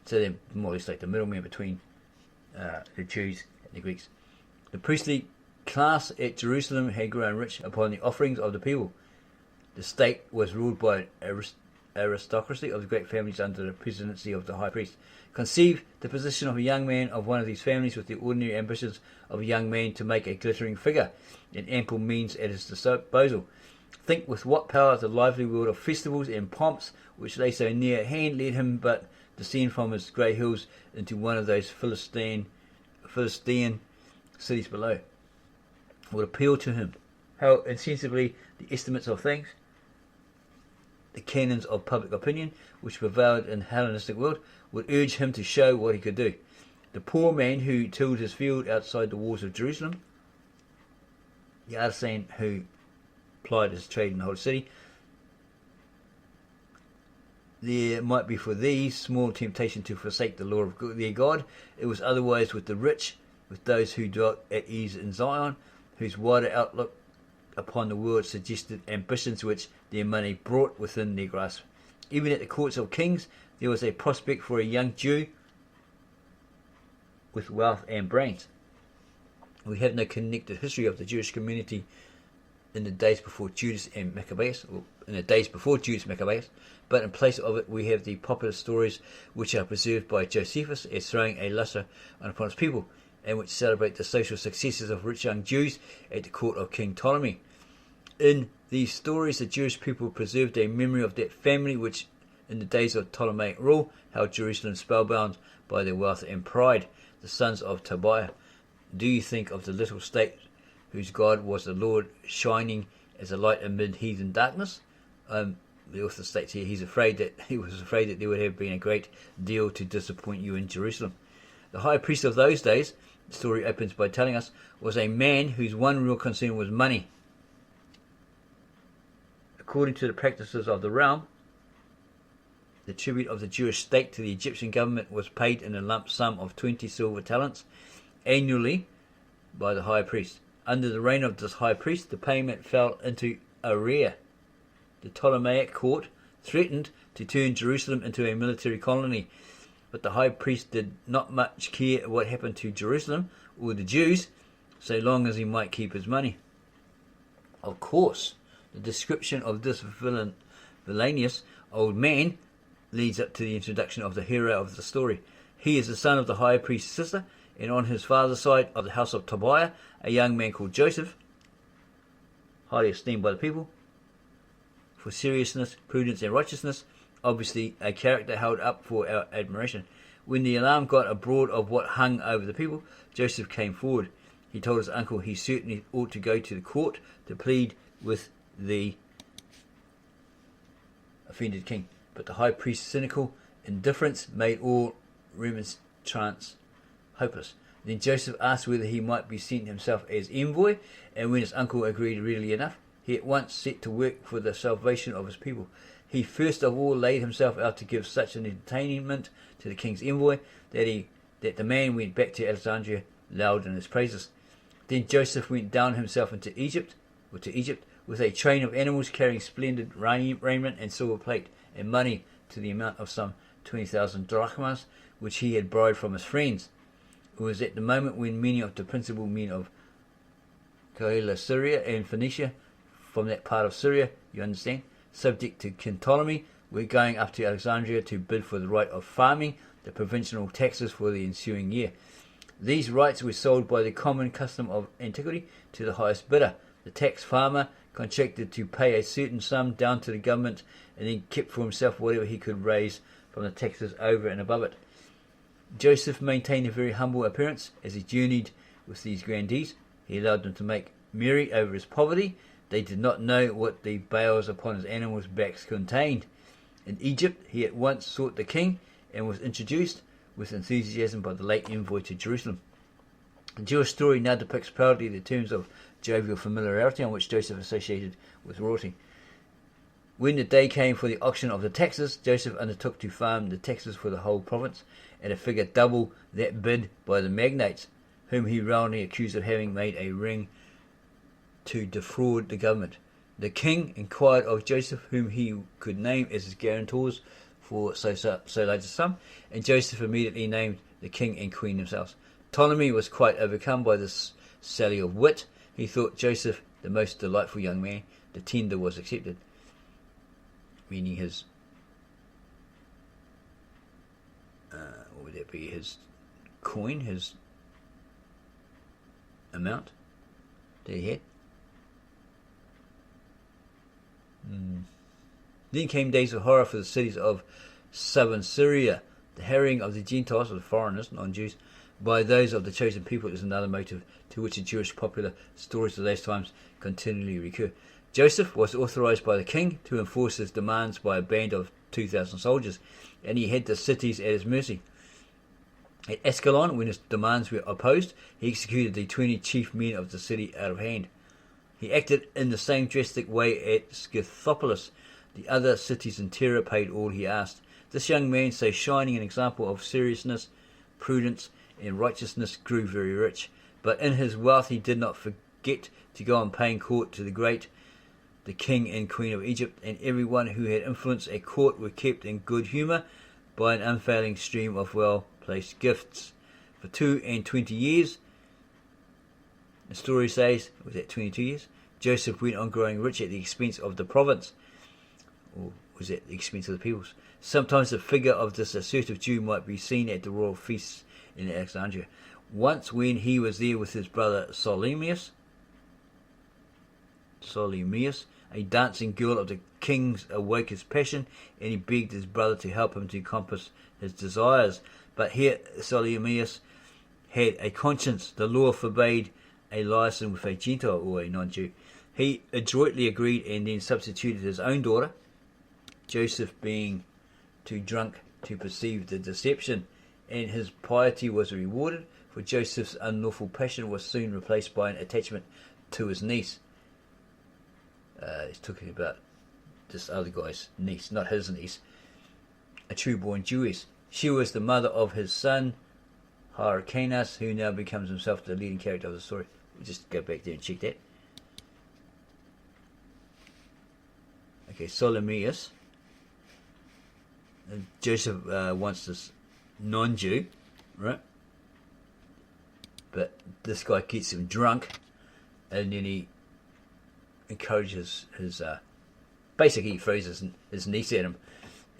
So they're more or less like the middleman between the Jews and the Greeks. The priestly class at Jerusalem had grown rich upon the offerings of the people. The state was ruled by an aristocracy of the great families under the presidency of the high priest. Conceive the position of a young man of one of these families with the ordinary ambitions of a young man to make a glittering figure and ample means at his disposal. Think with what power the lively world of festivals and pomps, which lay so near at hand, led him but descend from his grey hills into one of those Philistine cities below, would appeal to him. How insensibly the estimates of things, the canons of public opinion, which prevailed in the Hellenistic world, would urge him to show what he could do. The poor man who tilled his field outside the walls of Jerusalem, the artisan who plied his trade in the whole city, there might be for these small temptation to forsake the law of their God. It was otherwise with the rich, with those who dwelt at ease in Zion, whose wider outlook upon the world suggested ambitions which their money brought within their grasp. Even at the courts of kings, there was a prospect for a young Jew with wealth and brains. We have no connected history of the Jewish community in the days before Judas and Maccabeus, but in place of it we have the popular stories which are preserved by Josephus as throwing a lustre upon his people, and which celebrate the social successes of rich young Jews at the court of King Ptolemy. In these stories, the Jewish people preserved a memory of that family which, in the days of Ptolemaic rule, held Jerusalem spellbound by their wealth and pride, the sons of Tobiah. Do you think of the little state whose God was the Lord, shining as a light amid heathen darkness? The author states here he was afraid that there would have been a great deal to disappoint you in Jerusalem. The high priest of those days, the story opens by telling us, was a man whose one real concern was money. According to the practices of the realm, the tribute of the Jewish state to the Egyptian government was paid in a lump sum of 20 silver talents annually by the high priest. Under the reign of this high priest, the payment fell into arrear. The Ptolemaic court threatened to turn Jerusalem into a military colony, but the high priest did not much care what happened to Jerusalem or the Jews, so long as he might keep his money. Of course, the description of this villainous old man leads up to the introduction of the hero of the story. He is the son of the high priest's sister, and on his father's side of the house of Tobiah, a young man called Joseph, highly esteemed by the people for seriousness, prudence, and righteousness, obviously a character held up for our admiration. When the alarm got abroad of what hung over the people, Joseph came forward. He told his uncle he certainly ought to go to the court to plead with the offended king. But the high priest's cynical indifference made all remonstrance hopeless. Then Joseph asked whether he might be sent himself as envoy, and when his uncle agreed readily enough, he at once set to work for the salvation of his people. He first of all laid himself out to give such an entertainment to the king's envoy that the man went back to Alexandria loud in his praises. Then Joseph went down himself into Egypt with a train of animals carrying splendid raiment and silver plate and money to the amount of some 20,000 drachmas, which he had borrowed from his friends. It was at the moment when many of the principal men of Syria and Phoenicia, from that part of Syria, you understand, subject to King Ptolemy, were going up to Alexandria to bid for the right of farming the provincial taxes for the ensuing year. These rights were sold by the common custom of antiquity to the highest bidder. The tax farmer contracted to pay a certain sum down to the government and then kept for himself whatever he could raise from the taxes over and above it. Joseph maintained a very humble appearance as he journeyed with these grandees. He allowed them to make merry over his poverty. They did not know what the bales upon his animals' backs contained. In Egypt, he at once sought the king and was introduced with enthusiasm by the late envoy to Jerusalem. The Jewish story now depicts proudly the terms of jovial familiarity on which Joseph associated with royalty. When the day came for the auction of the taxes, Joseph undertook to farm the taxes for the whole province at a figure double that bid by the magnates, whom he roundly accused of having made a ring to defraud the government. The king inquired of Joseph whom he could name as his guarantors for so later some, and Joseph immediately named the king and queen themselves. Ptolemy was quite overcome by this sally of wit. He thought Joseph the most delightful young man. The tender was accepted, meaning his, what would that be, his coin, his amount that he had. Then came days of horror for the cities of southern Syria. The harrying of the Gentiles, or the foreigners, non-Jews, by those of the chosen people is another motive to which the Jewish popular stories of those times continually recur. Joseph was authorized by the king to enforce his demands by a band of 2,000 soldiers, and he had the cities at his mercy. At Ascalon, when his demands were opposed, he executed the 20 chief men of the city out of hand. He acted in the same drastic way at Scythopolis. The other cities in terror paid all he asked. This young man, so shining an example of seriousness, prudence, and righteousness, grew very rich. But in his wealth he did not forget to go on paying court to the king and queen of Egypt, and everyone who had influence at court were kept in good humour by an unfailing stream of well-placed gifts. For 22 years, the story says, was that 22 years? Joseph went on growing rich at the expense of the province, or was at the expense of the peoples. Sometimes the figure of this assertive Jew might be seen at the royal feasts in Alexandria. Once when he was there with his brother Ptolemaeus, a dancing girl of the king's awoke his passion, and he begged his brother to help him to compass his desires. But here Ptolemaeus had a conscience. The law forbade a liaison with a Gentile or a non-Jew. He adroitly agreed and then substituted his own daughter, Joseph being too drunk to perceive the deception, and his piety was rewarded, for Joseph's unlawful passion was soon replaced by an attachment to his niece. He's talking about this other guy's niece, not his niece, a true-born Jewess. She was the mother of his son, Hyrcanus, who now becomes himself the leading character of the story. We'll just go back there and check that. Okay, Ptolemaeus. Joseph wants this non-Jew, right? But this guy gets him drunk, and then he encourages his basically he throws his niece at him,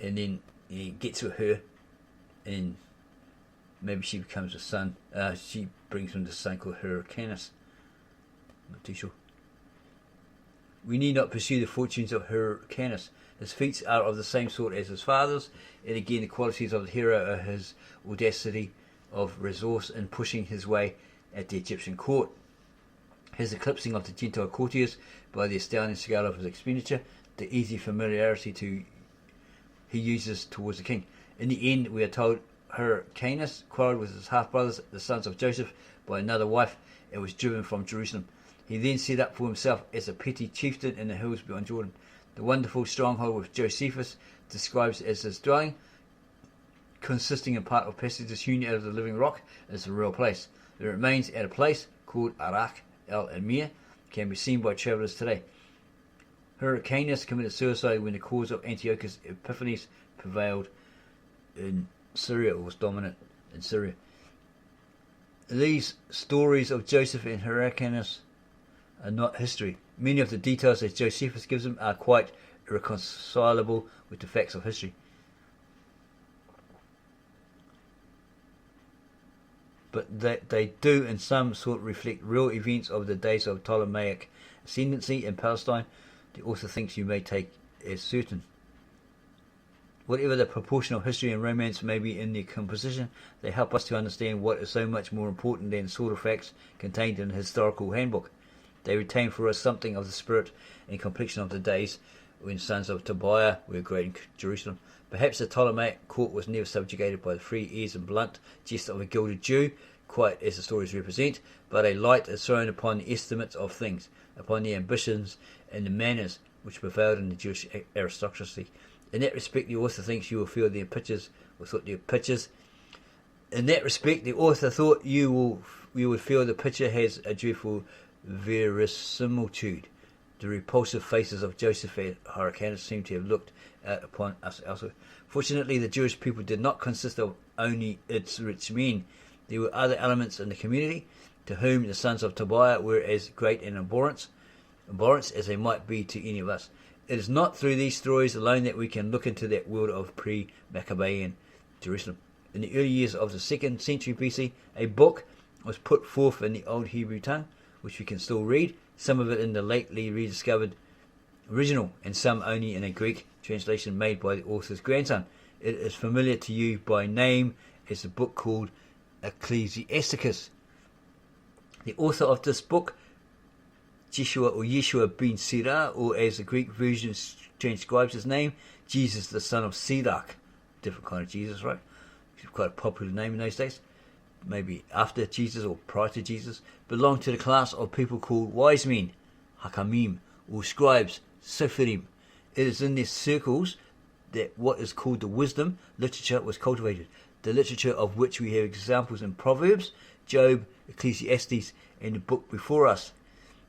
and then he gets with her, and maybe she becomes a son. She brings him this son called Hyrcanus. I'm not too sure. We need not pursue the fortunes of Hyrcanus. His feats are of the same sort as his father's, and again the qualities of the hero are his audacity of resource in pushing his way at the Egyptian court, his eclipsing of the Gentile courtiers by the astounding scale of his expenditure, the easy familiarity he uses towards the king. In the end, we are told Hyrcanus quarrelled with his half-brothers, the sons of Joseph, by another wife, and was driven from Jerusalem. He then set up for himself as a petty chieftain in the hills beyond Jordan. The wonderful stronghold which Josephus describes as his dwelling, consisting in part of passages hewn out of the living rock, is a real place. It remains at a place called Arak el-Emir, can be seen by travellers today. Hyrcanus committed suicide when the cause of Antiochus Epiphanes prevailed in Syria, or was dominant in Syria. These stories of Joseph and Hyrcanus are not history. Many of the details that Josephus gives them are quite irreconcilable with the facts of history. But they do in some sort reflect real events of the days of Ptolemaic ascendancy in Palestine. The author thinks you may take as certain. Whatever the proportion of history and romance may be in their composition, they help us to understand what is so much more important than the sort of facts contained in a historical handbook. They retain for us something of the spirit and complexion of the days when sons of Tobiah were great in Jerusalem. Perhaps the Ptolemaic court was never subjugated by the free ears and blunt jest of a gilded Jew, quite as the stories represent, but a light is thrown upon the estimates of things, upon the ambitions and the manners which prevailed in the Jewish aristocracy. In that respect, the author thinks you will feel their pictures, or thought their pictures. In that respect, the author thought you would feel the picture has a dreadful verisimilitude. The repulsive faces of Joseph and Hyrcanus seem to have looked out upon us elsewhere. Fortunately, the Jewish people did not consist of only its rich men. There were other elements in the community to whom the sons of Tobiah were as great an abhorrence as they might be to any of us. It is not through these stories alone that we can look into that world of pre-Maccabean Jerusalem. In the early years of the 2nd century BC, a book was put forth in the Old Hebrew tongue, which we can still read, some of it in the lately rediscovered original, and some only in a Greek translation made by the author's grandson. It is familiar to you by name as the book called Ecclesiasticus. The author of this book, Yeshua ben Sirach, or as the Greek version transcribes his name, Jesus the son of Sirach. Different kind of Jesus, right? Quite a popular name in those days. Maybe after Jesus or prior to Jesus. Belonged to the class of people called wise men, hakamim, or scribes, sofirim. It is in their circles that what is called the wisdom literature was cultivated, the literature of which we have examples in Proverbs, Job, Ecclesiastes, and the book before us.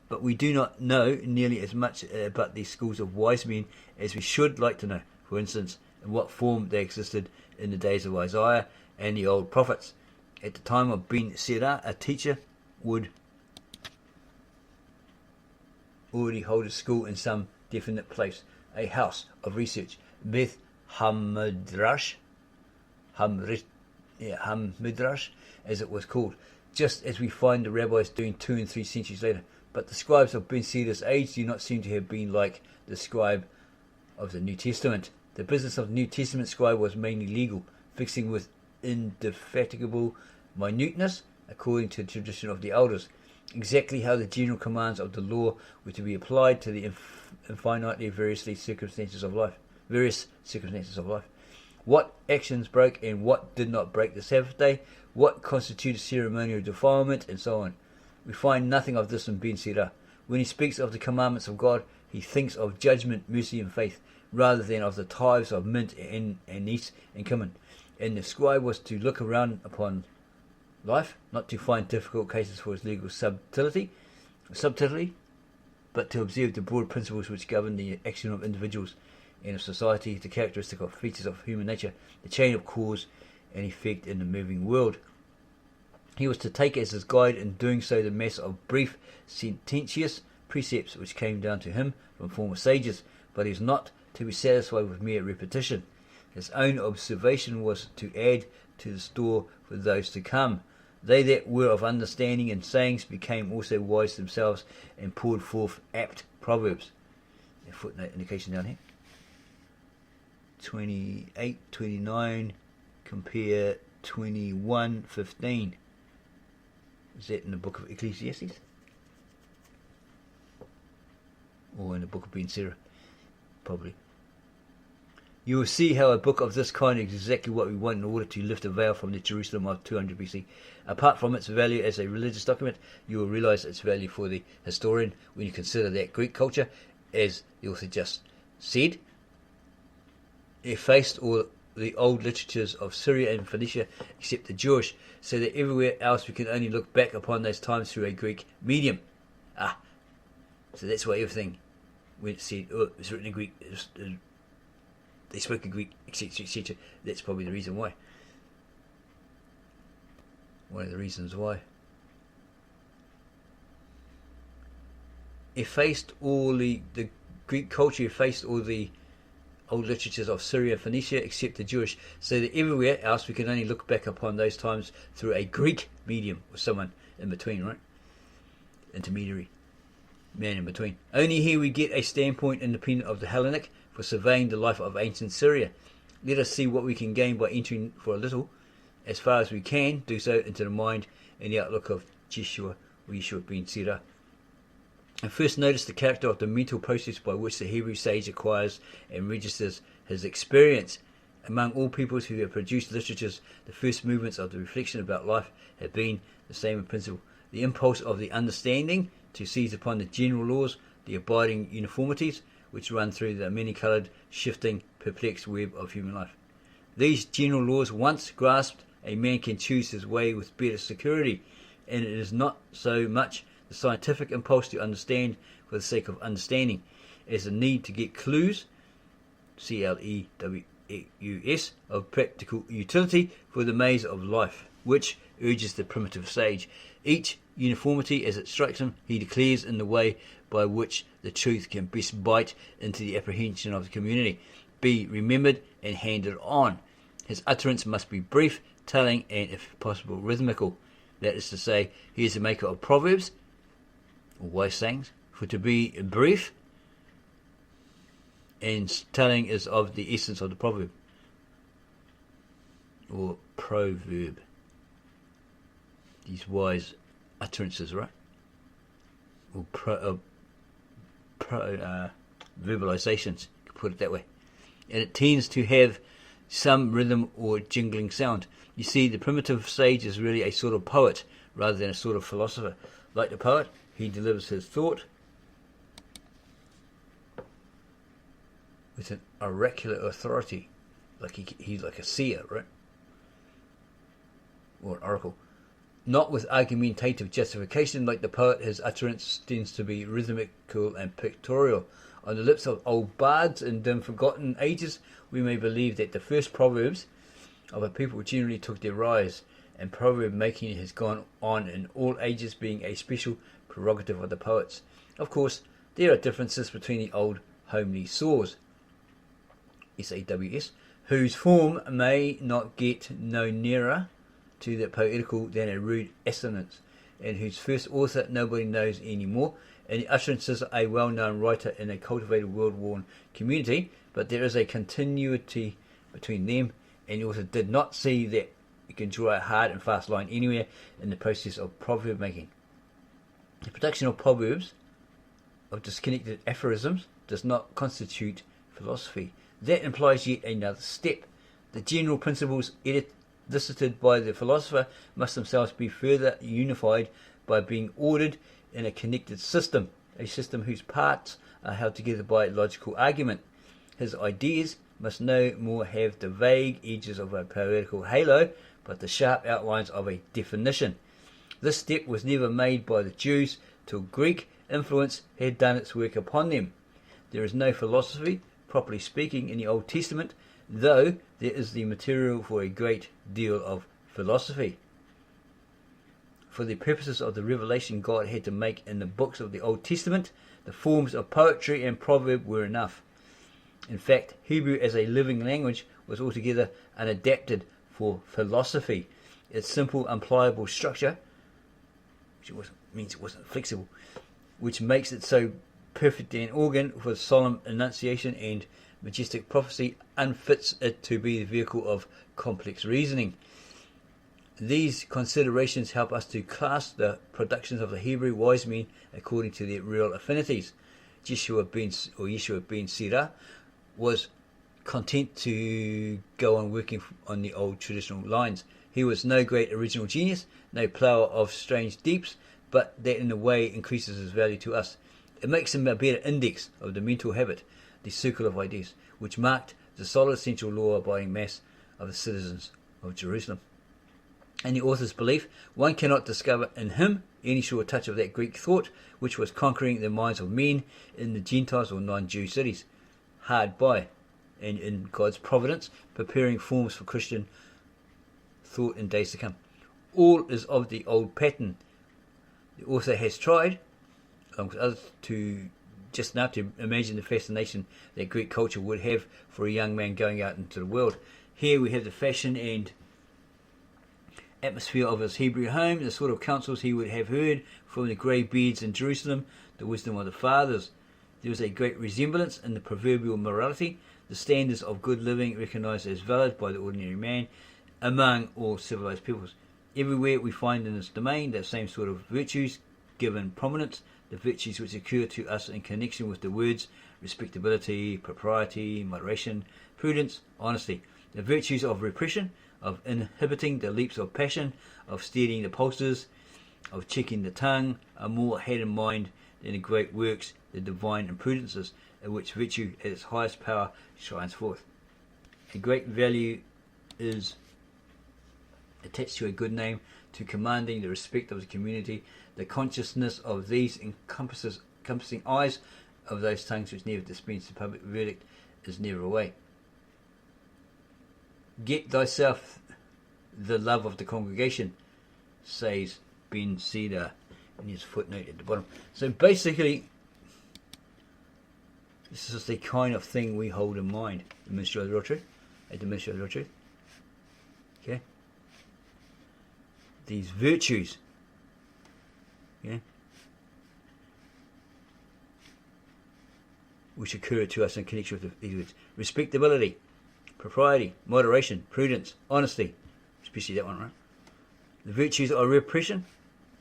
But we do not know nearly as much about these schools of wise men as we should like to know. For instance, in what form they existed in the days of Isaiah and the old prophets. At the time of Ben Sirach, a teacher would already hold a school in some definite place, a house of research, Beth Hamidrash, Hamidrash, as it was called, just as we find the rabbis doing 2 and 3 centuries later. But the scribes of Ben Sirach's age do not seem to have been like the scribe of the New Testament. The business of the New Testament scribe was mainly legal, fixing with indefatigable minuteness, according to the tradition of the elders, exactly how the general commands of the law were to be applied to the infinitely various circumstances of life. What actions broke and what did not break the Sabbath day, what constituted ceremonial defilement, and so on. We find nothing of this in Ben Sirach. When he speaks of the commandments of God, he thinks of judgment, mercy, and faith, rather than of the tithes of mint and anise and cumin. And the scribe was to look around upon life, not to find difficult cases for his legal subtlety, but to observe the broad principles which govern the action of individuals and of society, the characteristic of features of human nature, the chain of cause and effect in the moving world. He was to take as his guide in doing so the mass of brief, sententious precepts which came down to him from former sages, but he was not to be satisfied with mere repetition. His own observation was to add to the store for those to come. They that were of understanding and sayings became also wise themselves and poured forth apt proverbs. A footnote indication down here. 28, 29, compare 21, 15. Is that in the book of Ecclesiastes? Or in the book of Ben Sirach? Probably. You will see how a book of this kind is exactly what we want in order to lift the veil from the Jerusalem of 200 BC. Apart from its value as a religious document, you will realize its value for the historian when you consider that Greek culture, as the author just said, effaced all the old literatures of Syria and Phoenicia except the Jewish, so that everywhere else we can only look back upon those times through a Greek medium. So that's why everything when it said, oh, it was written in Greek, they spoke in Greek, etc., etc. That's probably the reason why. One of the reasons why. Effaced all the Greek culture, effaced all the old literatures of Syria and Phoenicia except the Jewish, so that everywhere else we can only look back upon those times through a Greek medium, or someone in between, right? Intermediary. Man in between. Only here we get a standpoint independent of the Hellenic for surveying the life of ancient Syria. Let us see what we can gain by entering for a little, as far as we can do so, into the mind and the outlook of Yeshua ben Sirach. And first notice the character of the mental process by which the Hebrew sage acquires and registers his experience. Among all peoples who have produced literatures, the first movements of the reflection about life have been the same in principle. The impulse of the understanding to seize upon the general laws, the abiding uniformities, which run through the many-coloured, shifting, perplexed web of human life. These general laws once grasped, a man can choose his way with better security, and it is not so much the scientific impulse to understand for the sake of understanding, as the need to get clues, CLEWUS, of practical utility for the maze of life, which urges the primitive sage. Each uniformity as it strikes him, he declares in the way by which the truth can best bite into the apprehension of the community, be remembered and handed on. His utterance must be brief, telling, and if possible rhythmical. That is to say, he is the maker of proverbs, or wise sayings, for to be brief and telling is of the essence of the proverb, or proverb. These wise utterances, right? Or verbalizations, put it that way. And it tends to have some rhythm or jingling sound. You see, the primitive sage is really a sort of poet rather than a sort of philosopher. Like the poet, he delivers his thought with an oracular authority, like he's like a seer, right? Or an oracle. Not with argumentative justification like the poet, his utterance tends to be rhythmical and pictorial. On the lips of old bards in dim forgotten ages, we may believe that the first proverbs of a people generally took their rise, and proverb making has gone on in all ages, being a special prerogative of the poets. Of course, there are differences between the old homely saws, SAWS, whose form may not get no nearer to the poetical than a rude assonance, and whose first author nobody knows anymore, and the utterances a well-known writer in a cultivated, world-worn community, but there is a continuity between them, and the author did not see that you can draw a hard and fast line anywhere in the process of proverb making. The production of proverbs, of disconnected aphorisms, does not constitute philosophy. That implies yet another step. The general principles elicited by the philosopher must themselves be further unified by being ordered in a connected system, a system whose parts are held together by logical argument. His ideas must no more have the vague edges of a poetical halo, but the sharp outlines of a definition. This step was never made by the Jews till Greek influence had done its work upon them. There is no philosophy, properly speaking, in the Old Testament, though there is the material for a great deal of philosophy. For the purposes of the revelation God had to make in the books of the Old Testament, the forms of poetry and proverb were enough. In fact, Hebrew as a living language was altogether unadapted for philosophy. Its simple, unpliable structure, which means it wasn't flexible, which makes it so perfect an organ for solemn enunciation and majestic prophecy, unfits it to be the vehicle of complex reasoning. These considerations help us to class the productions of the Hebrew wise men according to their real affinities. Yeshua ben Sirah was content to go on working on the old traditional lines. He was no great original genius, no plower of strange deeps, but that in a way increases his value to us. It makes him a better index of the mental habit, the circle of ideas, which marked the solid central law-abiding mass of the citizens of Jerusalem. In the author's belief, one cannot discover in him any sure touch of that Greek thought which was conquering the minds of men in the Gentiles or non-Jew cities, hard by, and in God's providence, preparing forms for Christian thought in days to come. All is of the old pattern. The author has tried, along with others, to imagine the fascination that Greek culture would have for a young man going out into the world. Here we have the fashion and atmosphere of his Hebrew home, the sort of counsels he would have heard from the grey beards in Jerusalem, the wisdom of the fathers. There was a great resemblance in the proverbial morality, the standards of good living recognized as valid by the ordinary man among all civilized peoples. Everywhere we find in this domain that same sort of virtues given prominence, the virtues which occur to us in connection with the words respectability, propriety, moderation, prudence, honesty, the virtues of repression, of inhibiting the leaps of passion, of steadying the pulses, of checking the tongue, are more had in mind than the great works, the divine imprudences, in which virtue at its highest power shines forth. A great value is attached to a good name, to commanding the respect of the community. The consciousness of these encompasses encompassing eyes of those tongues which never dispense the public verdict is never away. Get thyself the love of the congregation, says Ben Cedar in his footnote at the bottom. So basically, this is the kind of thing we hold in mind at the Ministry of the Real Truth. Okay? These virtues. Yeah? Which occur to us in connection with these words. Respectability, propriety, moderation, prudence, honesty. Especially that one, right? The virtues are repression,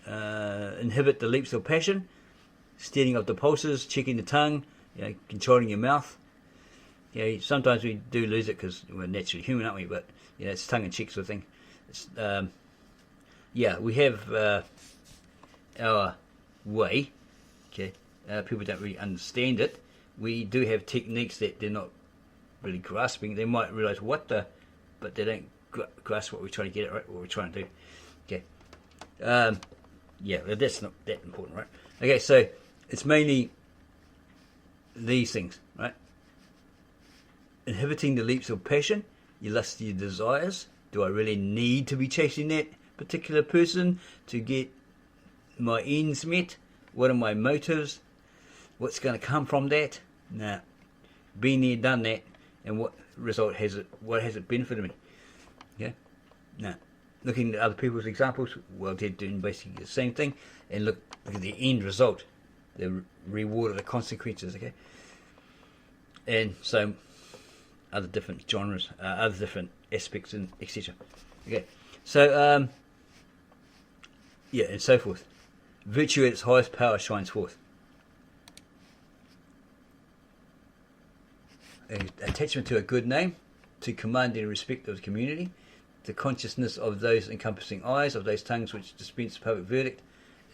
inhibit the leaps of passion, steadying of the pulses, checking the tongue, controlling your mouth. Sometimes we do lose it because we're naturally human, aren't we? But it's tongue-in-cheek sort of thing. It's, we have our way. Okay, people don't really understand it. We do have techniques that they're not really grasping. They might realise but they don't grasp what we're trying to get at, right? What we're trying to do. Okay. That's not that important, right? Okay, so it's mainly these things, right? Inhibiting the leaps of passion, your lust, your desires. Do I really need to be chasing that particular person to get my ends met? What are my motives? What's going to come from that? Nah. Been there, done that, and what result has it? What has it benefited me? Yeah. Nah. Looking at other people's examples, well, they're doing basically the same thing, and look at the end result, the reward of the consequences. Okay. And so, other different genres, other different aspects, and etc. Okay. So, and so forth. Virtue at its highest power shines forth. Attachment to a good name, to commanding respect of the community, the consciousness of those encompassing eyes, of those tongues which dispense the public verdict,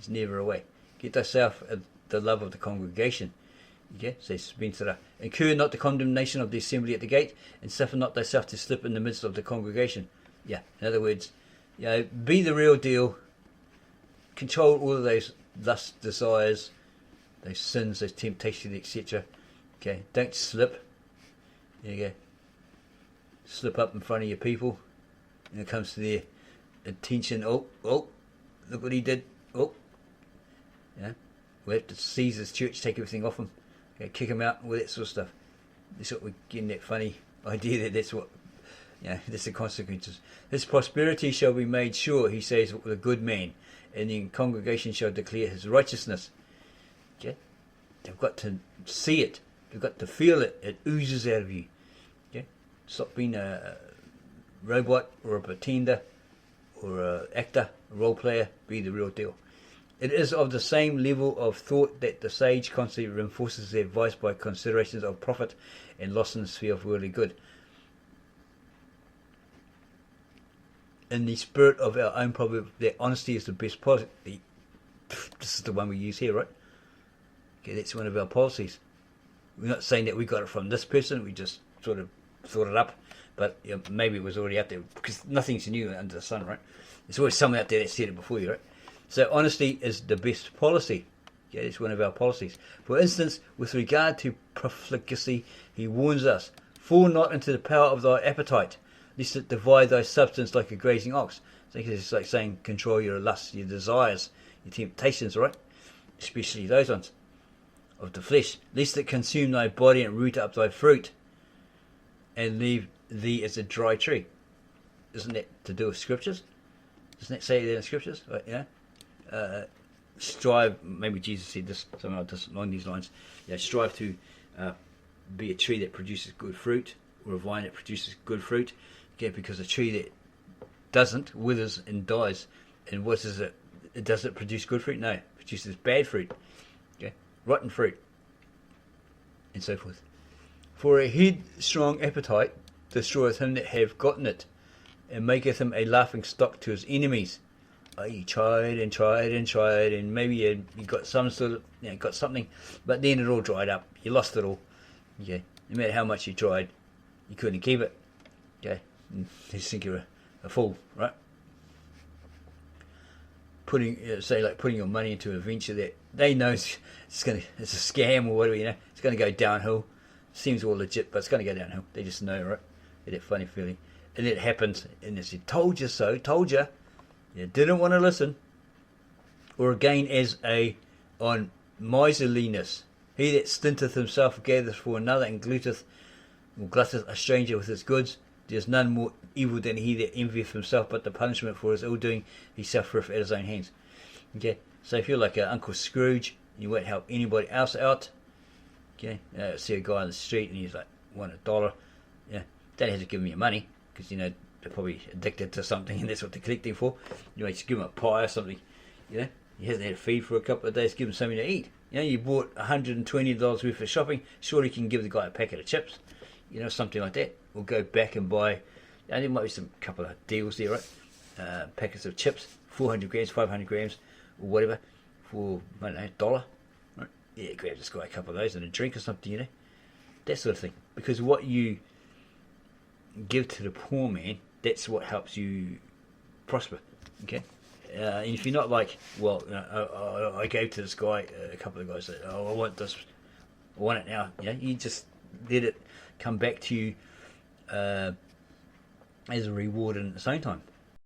is never away. Get thyself the love of the congregation. Okay, says Spencer. Incur not the condemnation of the assembly at the gate, and suffer not thyself to slip in the midst of the congregation. Yeah, in other words, be the real deal. Control all of those lust, desires, those sins, those temptations, etc. Okay, don't slip. There you go. Slip up in front of your people. When it comes to their attention, look what he did. We have to seize his church, take everything off him, kick him out, all that sort of stuff. That's what we're getting, that funny idea that's what, that's the consequences. His prosperity shall be made sure, he says, with a good man, and the congregation shall declare his righteousness. Okay? They've got to see it. They've got to feel it. It oozes out of you. Okay? Stop being a robot or a pretender or an actor, a role player. Be the real deal. It is of the same level of thought that the sage constantly reinforces their advice by considerations of profit and loss in the sphere of worldly good. In the spirit of our own proverb, that honesty is the best policy. This is the one we use here, right? Okay, that's one of our policies. We're not saying that we got it from this person, we just sort of thought it up, but maybe it was already out there, because nothing's new under the sun, right? There's always someone out there that said it before you, right? So honesty is the best policy. Okay, it's one of our policies. For instance, with regard to profligacy, he warns us, fall not into the power of thy appetite, lest it divide thy substance like a grazing ox. So it's like saying, control your lusts, your desires, your temptations, right? Especially those ones of the flesh, lest it consume thy body and root up thy fruit, and leave thee as a dry tree. Isn't that to do with scriptures? Doesn't that say that in scriptures? Right, strive, maybe Jesus said this, something like this, along these lines. Strive to be a tree that produces good fruit, or a vine that produces good fruit. Okay, because a tree that doesn't withers and dies. And what is it? Does it produce good fruit? No, it produces bad fruit. Okay, rotten fruit, and so forth. For a headstrong appetite destroyeth him that have gotten it, and maketh him a laughing stock to his enemies. You tried and tried and tried, and maybe you got some sort of, got something, but then it all dried up. You lost it all. Okay, no matter how much you tried, you couldn't keep it. Okay, you just think you're a fool, right? putting, say, like putting your money into a venture that they know it's a scam or whatever, it's going to go downhill. Seems all legit, but it's going to go downhill. They just know, right? They get that funny feeling, and it happens, and they say, "Told you so, told you." You didn't want to listen. Or again, as on miserliness, he that stinteth himself gathereth for another, and glutteth a stranger with his goods. There's none more evil than he that envieth himself, but the punishment for his ill doing he suffereth at his own hands. Okay, so if you're like Uncle Scrooge, you won't help anybody else out. Okay, see a guy on the street and he's like, want $1. Yeah, don't have to give him your money, because they're probably addicted to something and that's what they're collecting for. You might just give him a pie or something. He hasn't had a feed for a couple of days. Give him something to eat. You bought $120 worth of shopping. Surely you can give the guy a packet of chips. Something like that. Or go back and buy. There might be some couple of deals there, right? Packets of chips, 400 grams, 500 grams, or whatever, for I don't know, $1. Right? Yeah, grab this guy a couple of those and a drink or something. That sort of thing. Because what you give to the poor man, that's what helps you prosper. Okay. And if you're not like, well, I gave to this guy, a couple of guys said, I want this, I want it now. You just let it come back to you as a reward in its own time.